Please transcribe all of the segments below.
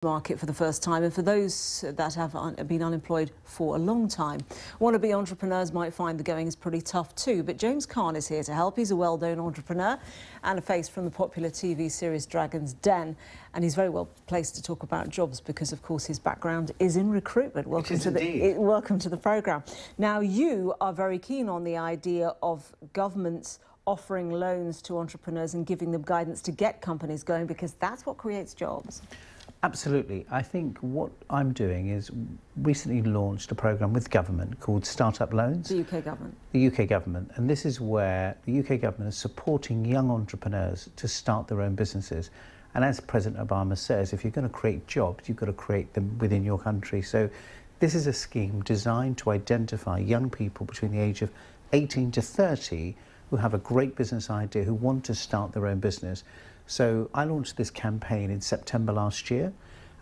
market for the first time, and for those that have been unemployed for a long time. Wannabe entrepreneurs might find the going is pretty tough too, but James Caan is here to help. He's a well-known entrepreneur and a face from the popular TV series Dragon's Den, and he's very well placed to talk about jobs because, of course, his background is in recruitment. Welcome to the programme. Now, you are very keen on the idea of governments offering loans to entrepreneurs and giving them guidance to get companies going, because that's what creates jobs. Absolutely. I think what I'm doing is recently launched a programme with government called Startup Loans. The UK government. The UK government. And this is where the UK government is supporting young entrepreneurs to start their own businesses. And as President Obama says, if you're going to create jobs, you've got to create them within your country. So this is a scheme designed to identify young people between the age of 18 to 30 who have a great business idea, who want to start their own business. So I launched this campaign in September last year,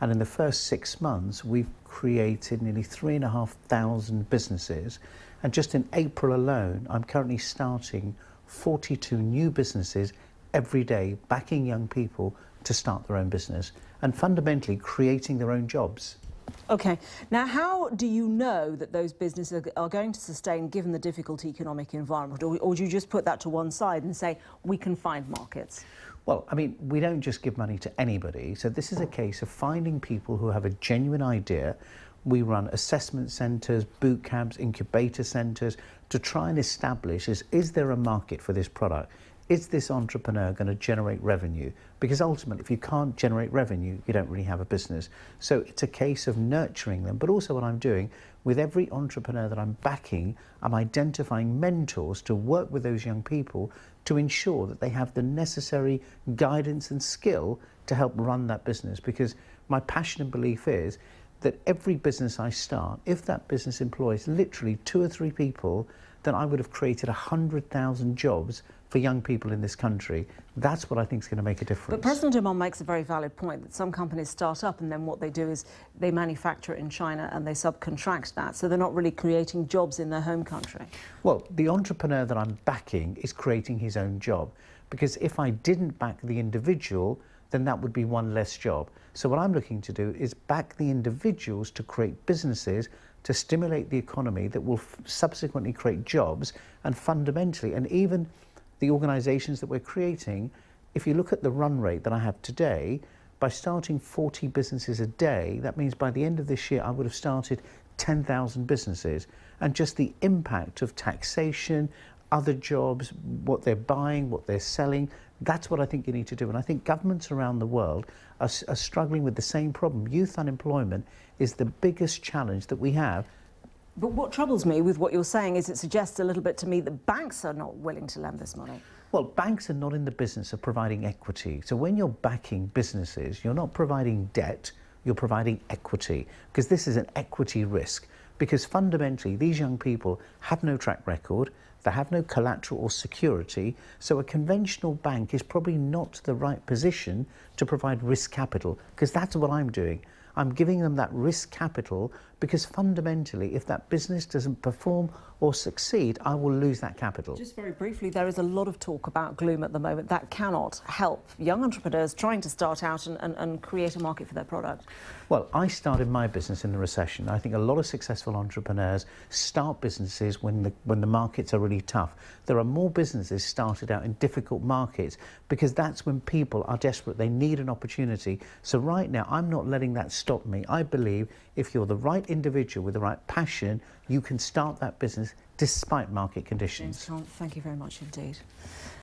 and in the first 6 months we've created nearly 3,500 businesses, and just in April alone I'm currently starting 42 new businesses every day, backing young people to start their own business and fundamentally creating their own jobs. OK. Now, how do you know that those businesses are going to sustain given the difficult economic environment, or do you just put that to one side and say we can find markets? Well, I mean, we don't just give money to anybody. So this is a case of finding people who have a genuine idea. We run assessment centres, boot camps, incubator centres to try and establish is there a market for this product? Is this entrepreneur going to generate revenue? Because ultimately, if you can't generate revenue, you don't really have a business. So it's a case of nurturing them. But also what I'm doing with every entrepreneur that I'm backing, I'm identifying mentors to work with those young people to ensure that they have the necessary guidance and skill to help run that business. Because my passion and belief is that every business I start, if that business employs literally 2 or 3 people, then I would have created 100,000 jobs for young people in this country. That's what I think is going to make a difference. But President Obama makes a very valid point that some companies start up and then what they do is they manufacture it in China and they subcontract that, so they're not really creating jobs in their home country. Well, the entrepreneur that I'm backing is creating his own job, because if I didn't back the individual, then that would be one less job. So what I'm looking to do is back the individuals to create businesses to stimulate the economy that will subsequently create jobs, and fundamentally, and even the organisations that we're creating, if you look at the run rate that I have today, by starting 40 businesses a day, that means by the end of this year I would have started 10,000 businesses. And just the impact of taxation, other jobs, what they're buying, what they're selling, that's what I think you need to do. And I think governments around the world are struggling with the same problem. Youth unemployment is the biggest challenge that we have. But what troubles me with what you're saying is it suggests a little bit to me that banks are not willing to lend this money. Well, banks are not in the business of providing equity. So when you're backing businesses, you're not providing debt, you're providing equity, because this is an equity risk. Because fundamentally, these young people have no track record, they have no collateral or security, so a conventional bank is probably not the right position to provide risk capital, because that's what I'm doing. I'm giving them that risk capital because fundamentally, if that business doesn't perform or succeed, I will lose that capital. Just very briefly, there is a lot of talk about gloom at the moment. That cannot help young entrepreneurs trying to start out and create a market for their product. Well, I started my business in the recession. I think a lot of successful entrepreneurs start businesses when the markets are really tough. There are more businesses started out in difficult markets because that's when people are desperate. They need an opportunity. So right now, I'm not letting that stop me. I believe if you're the right individual with the right passion, you can start that business despite market conditions. James Caan, thank you very much indeed.